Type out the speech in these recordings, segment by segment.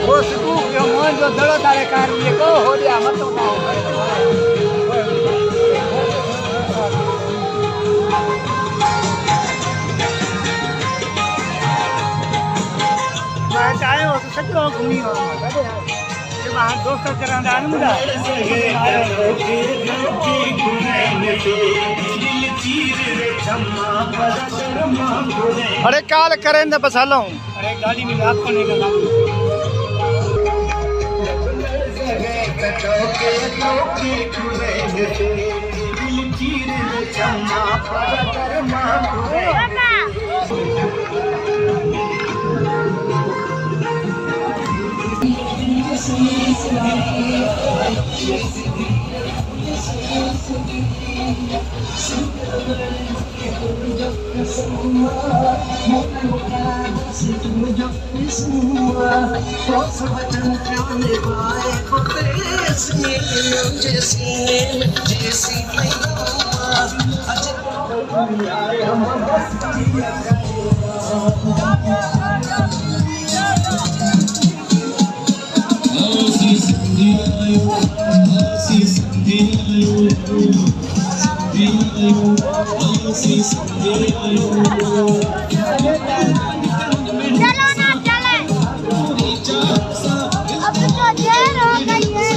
वो सुकू के मन जो दड़ो तारे कार ये को हो गया मत तो मैं चाहे हो तो सच लोग घूमी हो ये वहां दोस्त चरण दान मुदा अरे काल करें न बसालो अरे गाड़ी में रात को नहीं लगा चलो ना चले अब तो देर हो गई है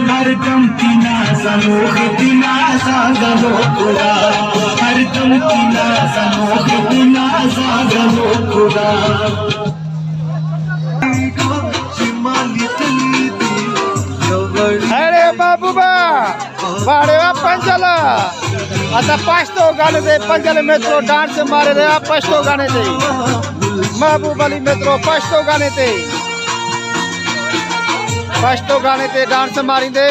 हरदम तिना समूह तिना सागरो खुदा हरदम तिना समूह तिना सागरो खुदा अरे बाबू बा बारे पंचल आता 5 तो गाने दे पंचल मेट्रो डांस मारे रे 5 तो गाने दे महबूब अली मेट्रो 5 तो गाने दे 5 तो गाने ते डांस मारी दे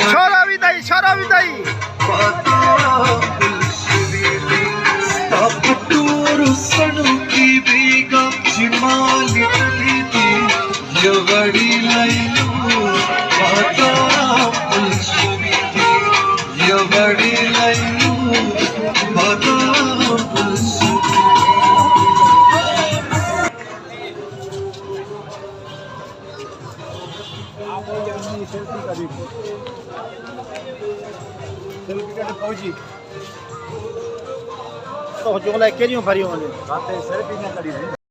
छोरा भी दई की बेगम जिमाली तली थी ये बड़ी लाइनू माता पुलसुरी थी ये बड़ी लाइनू माता पुलसुरी तो जो लाइक के भरी होने सेल्फी न करी